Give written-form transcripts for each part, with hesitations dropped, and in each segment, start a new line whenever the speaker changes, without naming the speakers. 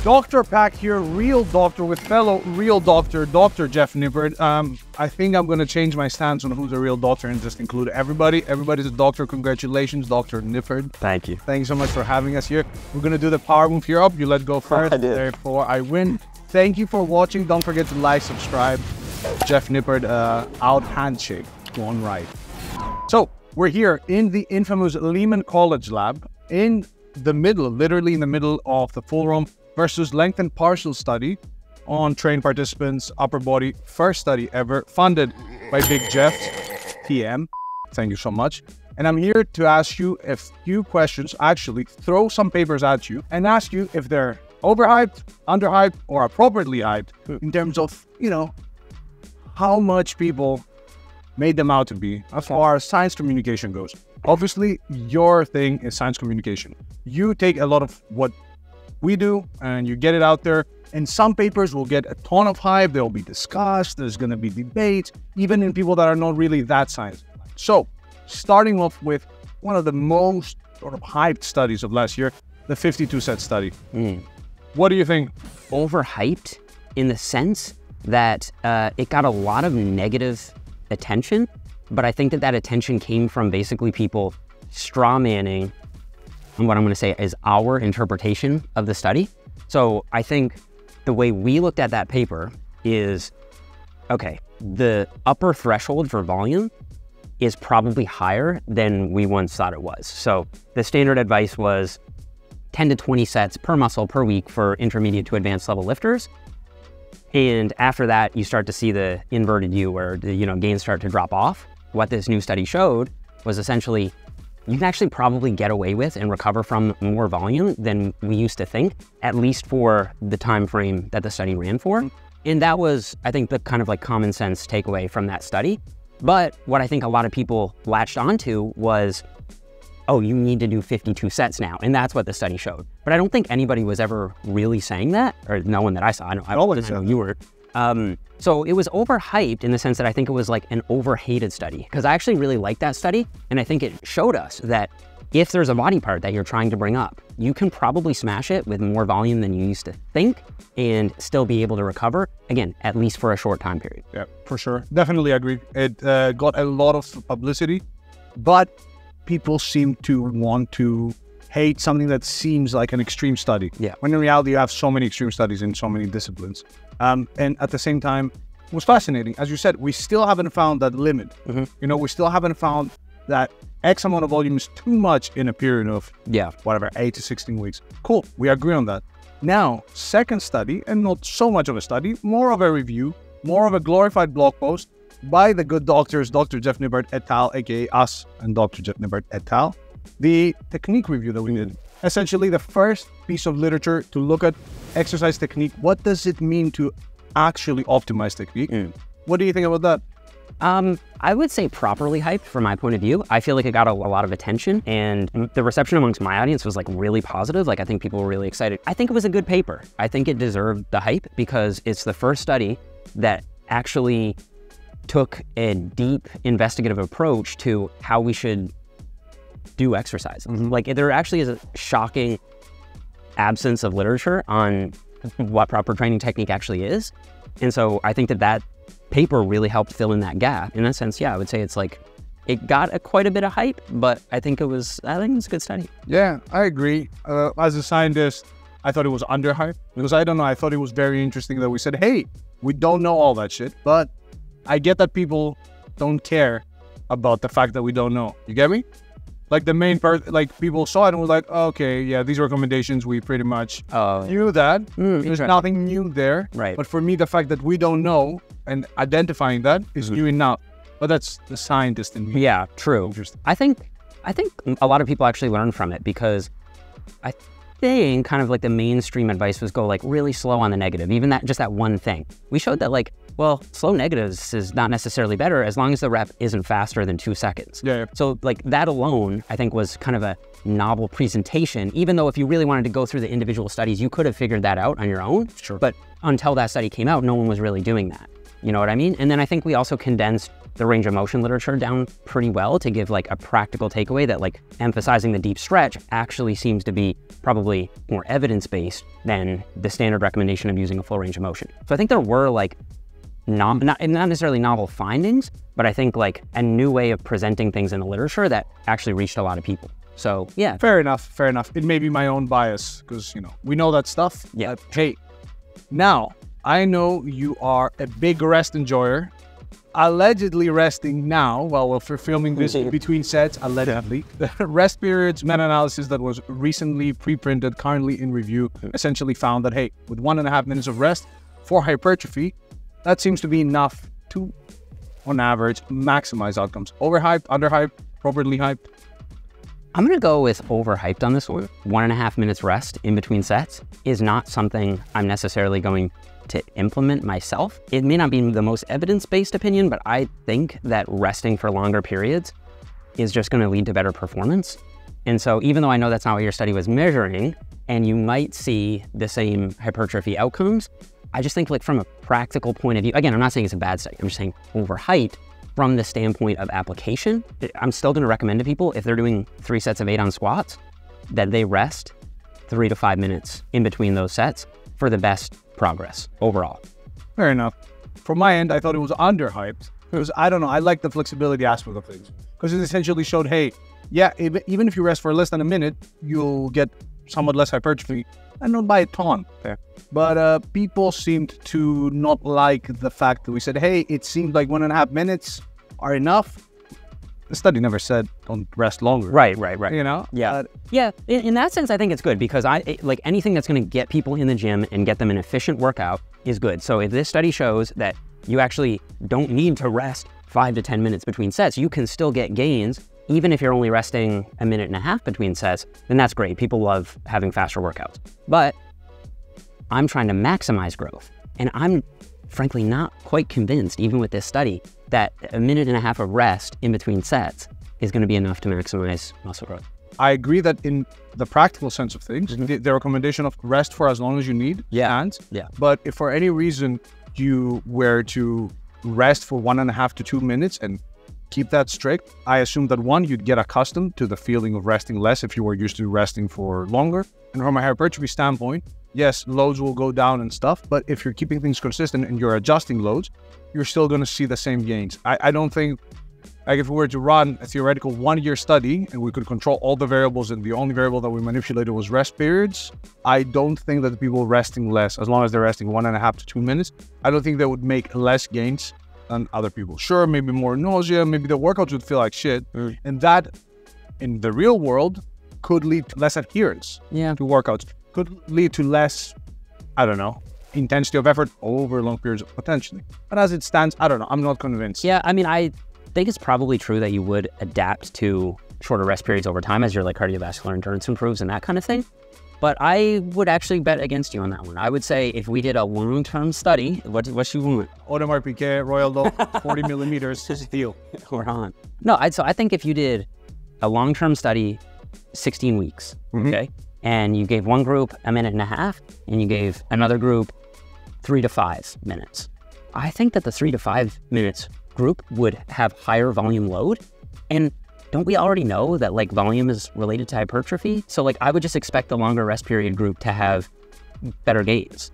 Dr. Pack here, real doctor with fellow real doctor, Dr. Jeff Nippard. I think I'm going to change my stance on who's a real doctor and just include everybody. Everybody's a doctor. Congratulations, Dr. Nippard.
Thank you.
Thank you so much for having us here. We're going to do the power move here up. You let go first.
I did.
Therefore, I win. Thank you for watching. Don't forget to like, subscribe. Jeff Nippard, out handshake. Going right. So, we're here in the infamous Lehman College lab in the middle, literally in the middle of the full ROM versus lengthened partial study on trained participants, upper body, first study ever, funded by Big Jeff, TM. Thank you so much. And I'm here to ask you a few questions, actually throw some papers at you and ask you if they're overhyped, underhyped, or appropriately hyped in terms of, you know, how much people made them out to be as far as science communication goes. Obviously, your thing is science communication. You take a lot of what we do and you get it out there, and some papers will get a ton of hype. They'll be discussed. There's going to be debate, even in people that are not really that science. So starting off with one of the most sort of hyped studies of last year, the 52 set study. What do you think?
Overhyped in the sense that it got a lot of negative attention, but I think that attention came from basically people straw manning what I'm going to say is our interpretation of the study. So I think the way we looked at that paper is, okay, the upper threshold for volume is probably higher than we once thought it was. So the standard advice was 10 to 20 sets per muscle per week for intermediate to advanced level lifters. And after that, you start to see the inverted U where the gains start to drop off. What this new study showed was essentially you can actually probably get away with and recover from more volume than we used to think, at least for the time frame that the study ran for. And that was, I think, the kind of like common sense takeaway from that study. But what I think a lot of people latched onto was, oh, you need to do 52 sets now. And that's what the study showed. But I don't think anybody was ever really saying that, or no one that I saw. I know you were. So it was overhyped in the sense that I think it was like an overhated study, because I actually really liked that study. And I think it showed us that if there's a body part that you're trying to bring up, you can probably smash it with more volume than you used to think and still be able to recover, again, at least for a short time period.
Yeah, for sure. Definitely agree. It got a lot of publicity, but people seem to want to hate something that seems like an extreme study.
Yeah. When
in reality, you have so many extreme studies in so many disciplines. And at the same time, it was fascinating. As you said, we still haven't found that limit. We still haven't found that X amount of volume is too much in a period of, whatever, 8 to 16 weeks. Cool, we agree on that. Now, second study, and not so much of a study, more of a review, more of a glorified blog post by the good doctors, Dr. Jeff Nippard et al., aka us and Dr. Jeff Nippard et al. The technique review that we did. Essentially the first piece of literature to look at exercise technique. What does it mean to actually optimize technique? What do you think about that?
I would say properly hyped from my point of view. I feel like it got a lot of attention, and the reception amongst my audience was like really positive. Like I think people were really excited. I think it was a good paper. I think it deserved the hype because it's the first study that actually took a deep investigative approach to how we should do exercise. Like there actually is a shocking absence of literature on what proper training technique actually is. And so I think that paper really helped fill in that gap. In that sense, yeah, I would say it's like, it got quite a bit of hype, but I think it was a good study.
Yeah, I agree. As a scientist, I thought it was underhyped because I don't know, I thought it was very interesting that we said, hey, we don't know all that shit, but I get that people don't care about the fact that we don't know. You get me? Like the main part, like people saw it and were like, oh, okay, yeah, these recommendations, we pretty much knew that. There's nothing new there.
Right.
But for me, the fact that we don't know and identifying that is new enough. But that's the scientist in me.
Yeah, true. I think a lot of people actually learn from it because I think kind of like the mainstream advice was go like really slow on the negative, even just that one thing. We showed that like, well, slow negatives is not necessarily better as long as the rep isn't faster than 2 seconds.
Yeah.
So like that alone, I think was kind of a novel presentation, even though if you really wanted to go through the individual studies, you could have figured that out on your own.
Sure.
But until that study came out, no one was really doing that. You know what I mean? And then I think we also condensed the range of motion literature down pretty well to give like a practical takeaway that like emphasizing the deep stretch actually seems to be probably more evidence-based than the standard recommendation of using a full range of motion. So I think there were like not necessarily novel findings, but I think like a new way of presenting things in the literature that actually reached a lot of people. So yeah.
Fair enough, fair enough. It may be my own bias because, you know, we know that stuff.
Yeah.
Hey, now I know you are a big rest enjoyer. Allegedly resting now while we're filming this between sets, allegedly. The rest periods meta-analysis that was recently pre-printed, currently in review, essentially found that, hey, with 1.5 minutes of rest for hypertrophy, that seems to be enough to, on average, maximize outcomes. Overhyped, underhyped, appropriately hyped?
I'm gonna go with overhyped on this one. 1.5 minutes rest in between sets is not something I'm necessarily going to implement myself. It may not be the most evidence-based opinion, but I think that resting for longer periods is just gonna lead to better performance. And so even though I know that's not what your study was measuring, and you might see the same hypertrophy outcomes, I just think like from a practical point of view, again, I'm not saying it's a bad study, I'm just saying overhyped from the standpoint of application, I'm still gonna recommend to people if they're doing 3 sets of 8 on squats, that they rest 3 to 5 minutes in between those sets for the best progress overall.
Fair enough. From my end, I thought it was underhyped. Because I don't know, I like the flexibility aspect of things. Because it essentially showed, hey, yeah, even if you rest for less than a minute, you'll get somewhat less hypertrophy, and not by a ton. Fair. But people seemed to not like the fact that we said, hey, it seemed like 1.5 minutes are enough. The study never said don't rest longer.
Right.
You know?
Yeah. Yeah, in that sense, I think it's good because like anything that's gonna get people in the gym and get them an efficient workout is good. So if this study shows that you actually don't need to rest 5 to 10 minutes between sets, you can still get gains even if you're only resting 1.5 minutes between sets, then that's great. People love having faster workouts. But I'm trying to maximize growth. And I'm frankly not quite convinced, even with this study, that 1.5 minutes of rest in between sets is going to be enough to maximize muscle growth.
I agree that in the practical sense of things, the recommendation of rest for as long as you need stands.
Yeah.
But if for any reason you were to rest for 1.5 to 2 minutes and keep that strict, I assume that one, you'd get accustomed to the feeling of resting less if you were used to resting for longer. And from a hypertrophy standpoint, yes, loads will go down and stuff, but if you're keeping things consistent and you're adjusting loads, you're still going to see the same gains. I don't think, like if we were to run a theoretical 1-year study and we could control all the variables and the only variable that we manipulated was rest periods, I don't think that the people resting less, as long as they're resting 1.5 to 2 minutes, I don't think they would make less gains than other people. Sure, maybe more nausea, maybe the workouts would feel like shit. And that, in the real world, could lead to less adherence to workouts. Could lead to less, I don't know, intensity of effort over long periods potentially. But as it stands, I don't know, I'm not convinced.
Yeah, I mean, I think it's probably true that you would adapt to shorter rest periods over time as your like cardiovascular endurance improves and that kind of thing. But I would actually bet against you on that one. I would say if we did a long-term study, what should we want?
Audemars Piguet, Royal Low, 40 millimeters, steel.
We're on. No, so I think if you did a long-term study, 16 weeks, okay? And you gave one group 1.5 minutes and you gave another group 3 to 5 minutes. I think that the 3 to 5 minutes group would have higher volume load. And don't we already know that like volume is related to hypertrophy? So like I would just expect the longer rest period group to have better gains.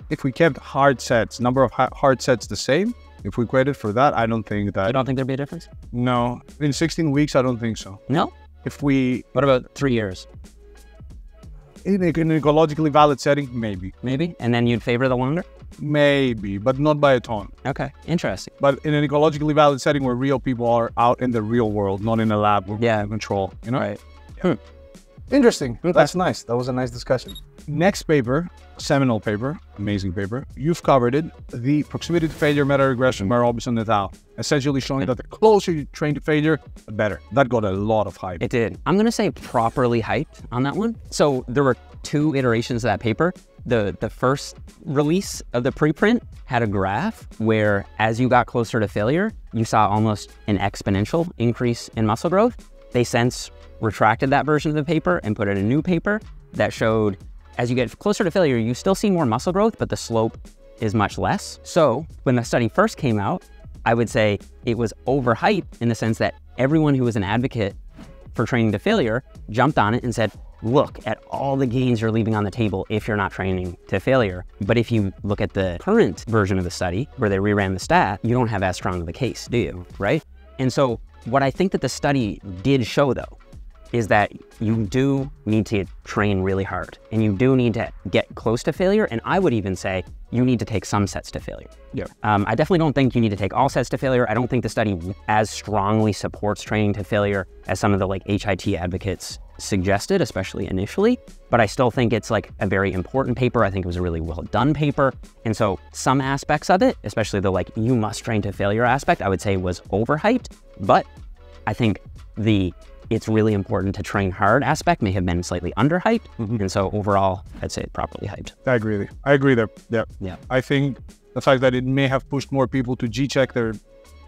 If we kept hard sets, number of hard sets the same, if we equated for that, I don't think that...
You don't think there'd be a difference?
No. In 16 weeks, I don't think so.
No?
If we...
What about 3 years?
In an ecologically valid setting, maybe.
Maybe? And then you'd favor the longer?
Maybe, but not by a ton.
Okay, interesting.
But in an ecologically valid setting where real people are out in the real world, not in a lab with control, you know?
Right.
Interesting. That's nice. That was a nice discussion. Next paper, seminal paper, amazing paper. You've covered it. The proximity to failure meta-regression by Robinson et al. Essentially showing that the closer you train to failure, the better. That got a lot of hype.
It did. I'm going to say properly hyped on that one. So there were 2 iterations of that paper. The first release of the preprint had a graph where as you got closer to failure, you saw almost an exponential increase in muscle growth. They since retracted that version of the paper and put in a new paper that showed as you get closer to failure, you still see more muscle growth, but the slope is much less. So when the study first came out, I would say it was overhyped in the sense that everyone who was an advocate for training to failure jumped on it and said, look at all the gains you're leaving on the table if you're not training to failure. But if you look at the current version of the study where they reran the stat, you don't have as strong of a case, do you? Right? And so what I think that the study did show, though, is that you do need to train really hard and you do need to get close to failure. And I would even say you need to take some sets to failure.
Yeah.
I definitely don't think you need to take all sets to failure. I don't think the study as strongly supports training to failure as some of the like HIT advocates suggested, especially initially, but I still think it's like a very important paper. I think it was a really well done paper. And so some aspects of it, especially the like you must train to failure aspect, I would say was overhyped, but I think the it's really important to train hard aspect may have been slightly underhyped. And so overall, I'd say properly hyped.
I agree there. Yeah.
Yeah.
I think the fact that it may have pushed more people to G-check their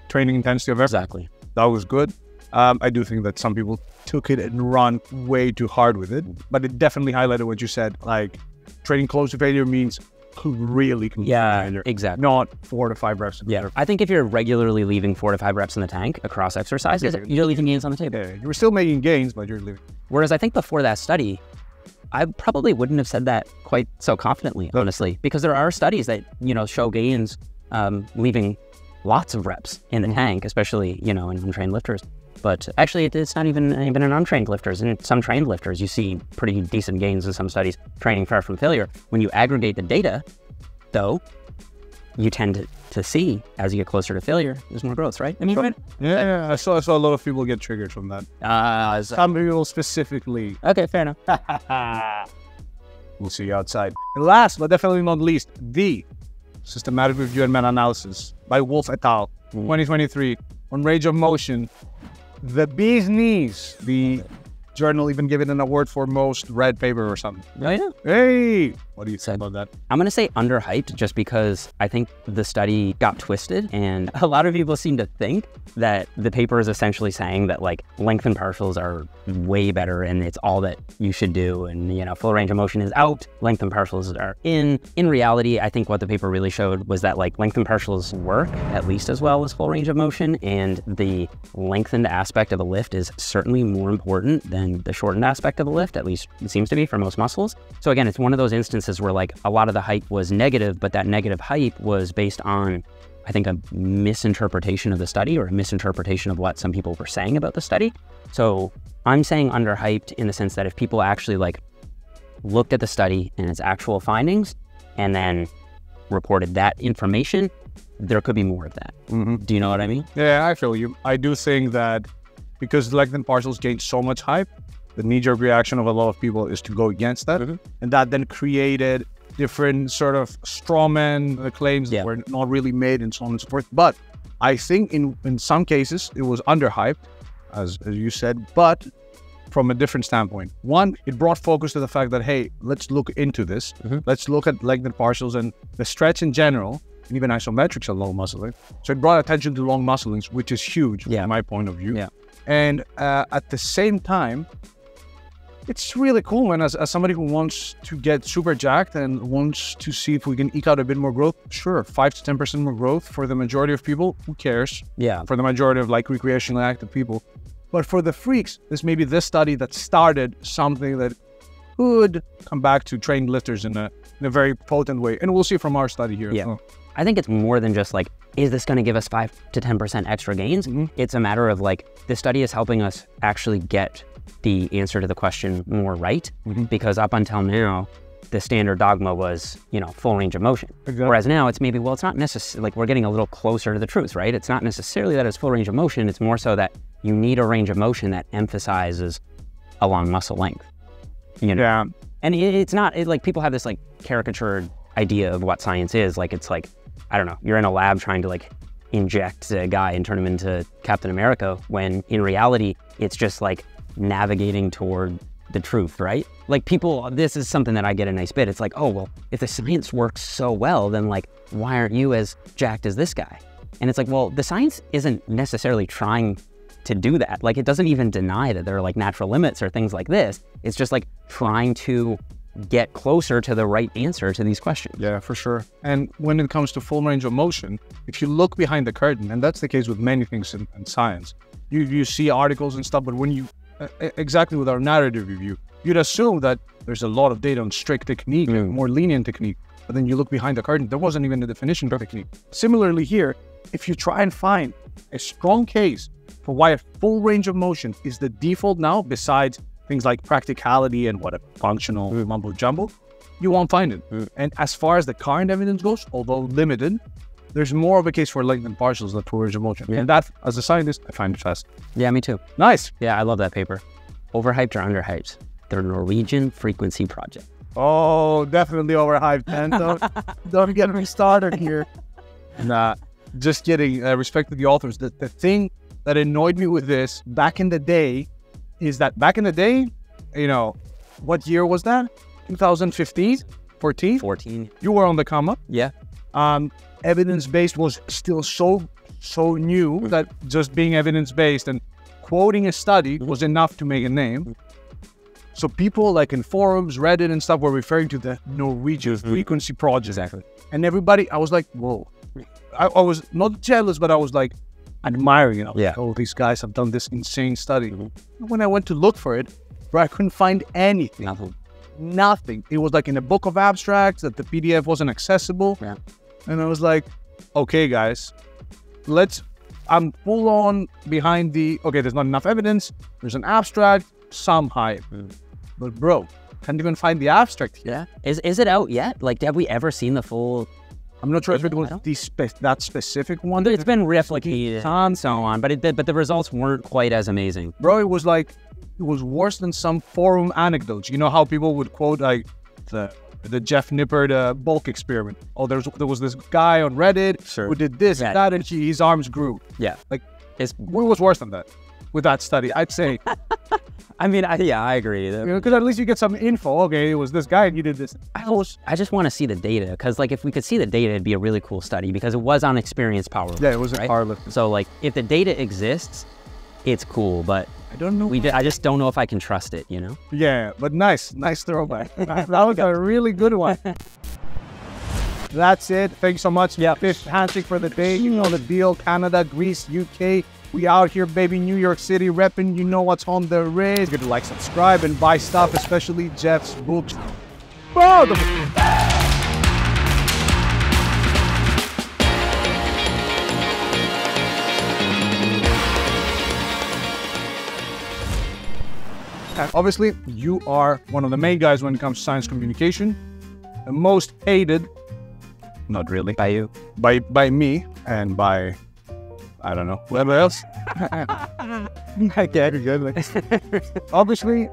training intensity of effort.
Exactly.
That was good. I do think that some people took it and run way too hard with it, but it definitely highlighted what you said. Like training close to failure means really close to failure.
Exactly.
Not 4 to 5 reps.
Yeah. I think if you're regularly leaving 4 to 5 reps in the tank across exercises, you're leaving gains on the table.
Yeah, you were still making gains, but you're leaving.
Whereas I think before that study, I probably wouldn't have said that quite so confidently, honestly, because there are studies that, you know, show gains leaving lots of reps in the tank, especially, you know, in untrained lifters. But actually, it's not even in untrained lifters. In some trained lifters, you see pretty decent gains in some studies training far from failure. When you aggregate the data, though, you tend to see, as you get closer to failure, there's more growth, right? I mean, right?
Yeah, I saw a lot of people get triggered from that. Some people specifically.
Okay, fair enough.
We'll see you outside. And last, but definitely not least, the Systematic Review and Meta-Analysis by Wolf et al. 2023 on range of motion. The bee's knees. The journal even gave it an award for most read paper or something.
Oh, yeah?
Hey! What do you think about that?
I'm going to say underhyped just because I think the study got twisted, and a lot of people seem to think that the paper is essentially saying that like length and partials are way better and it's all that you should do, and you know, full range of motion is out, length and partials are in. In reality, I think what the paper really showed was that like length and partials work at least as well as full range of motion, and the lengthened aspect of a lift is certainly more important than the shortened aspect of a lift, at least it seems to be for most muscles. So again, it's one of those instances where like a lot of the hype was negative, but that negative hype was based on, I think, a misinterpretation of the study or a misinterpretation of what some people were saying about the study. So I'm saying underhyped in the sense that if people actually like looked at the study and its actual findings and then reported that information, there could be more of that. Do you know what I mean?
Yeah, I feel you. I do think that because length and partials gained so much hype, the knee-jerk reaction of a lot of people is to go against that. And that then created different sort of straw man claims that were not really made and so on and so forth. But I think in some cases it was underhyped, as you said, but from a different standpoint. One, it brought focus to the fact that, hey, let's look into this. Let's look at length and partials and the stretch in general, and even isometrics are long muscling. So it brought attention to long musclings, which is huge from my point of view. And at the same time, it's really cool, man, as somebody who wants to get super jacked and wants to see if we can eke out a bit more growth. Sure, 5 to 10% more growth for the majority of people. Who cares? Yeah. For the majority of like recreationally active people. But for the freaks, this may be this study that started something that could come back to trained lifters in a very potent way. And we'll see from our study here.
Yeah. I think it's more than just like, is this going to give us 5 to 10% extra gains? It's a matter of like, the study is helping us actually get the answer to the question more right, because up until now, the standard dogma was, you know, full range of motion. Whereas now it's maybe, well, it's not necessarily, like we're getting a little closer to the truth, right? It's not necessarily that it's full range of motion. It's more so that you need a range of motion that emphasizes a long muscle length, you know? Yeah. And it's not, like people have this like caricatured idea of what science is. Like, it's like, I don't know, you're in a lab trying to like inject a guy and turn him into Captain America, when in reality, it's just like navigating toward the truth, right? Like people, this is something that I get a nice bit. It's like, oh, well, if the science works so well, then like, why aren't you as jacked as this guy? And it's like, well, the science isn't necessarily trying to do that. Like, it doesn't even deny that there are like natural limits or things like this. It's just like trying to get closer to the right answer to these questions.
Yeah, for sure. And when it comes to full range of motion, if you look behind the curtain, and that's the case with many things in science, you see articles and stuff, but when you, exactly with our narrative review, you'd assume that there's a lot of data on strict technique, more lenient technique, but then you look behind the curtain, there wasn't even a definition of technique. Similarly here, if you try and find a strong case for why a full range of motion is the default now, besides things like practicality and whatever, functional mumbo jumbo, you won't find it. And as far as the current evidence goes, although limited, there's more of a case for length and partials than full range of motion. And that, as a scientist, I find it fast.
Yeah, me too.
Nice.
Yeah, I love that paper. Overhyped or underhyped? The Norwegian Frequency Project.
Oh, definitely overhyped, man. Don't get me started here. Nah, just kidding. Respect to the authors. The thing that annoyed me with this back in the day is that back in the day, you know, what year was that? 2015? 14?
14.
You were on the come up.
Yeah.
Evidence-based was still so new that just being evidence-based and quoting a study was enough to make a name. So people like in forums, Reddit and stuff were referring to the Norwegian Frequency Project.
Exactly.
And everybody, I was like, whoa. I was not jealous, but I was like admiring it. Like, oh, these guys have done this insane study. When I went to look for it, bro, I couldn't find anything. Nothing. It was like in a book of abstracts that the PDF wasn't accessible.
Yeah.
And I was like, okay, guys, I'm full on behind okay, there's not enough evidence. There's an abstract, some hype. But bro, can't even find the abstract here.
Yeah. Is it out yet? Like, have we ever seen the full?
I'm not sure if it was that specific one.
It's been replicated and so on, but the results weren't quite as amazing.
Bro, it was worse than some forum anecdotes. You know how people would quote like the Jeff Nippard bulk experiment. Oh, there was this guy on Reddit who did this, that, and his arms grew. Yeah. Like, it was worse than that with that study, I'd say.
I mean, I agree.
Because at least you get some info. Okay, it was this guy and you did this.
I just want to see the data, because like if we could see the data, it'd be a really cool study, because it was on experience power.
Yeah, it was a powerlifting.
So like if the data exists, it's cool, but
I don't know.
I just don't know if I can trust it, you know?
Yeah, but nice throwback. That was a really good one. That's it. Thank you so much. Yeah, fifth handshake for the day. You know the deal. Canada, Greece, UK. We out here, baby. New York City repping. You know what's on the race. Get to like, subscribe, and buy stuff, especially Jeff's books. Bro, obviously, you are one of the main guys when it comes to science communication. The most hated, not really,
by you,
by me, and by, I don't know, whoever else. Okay, good. Obviously,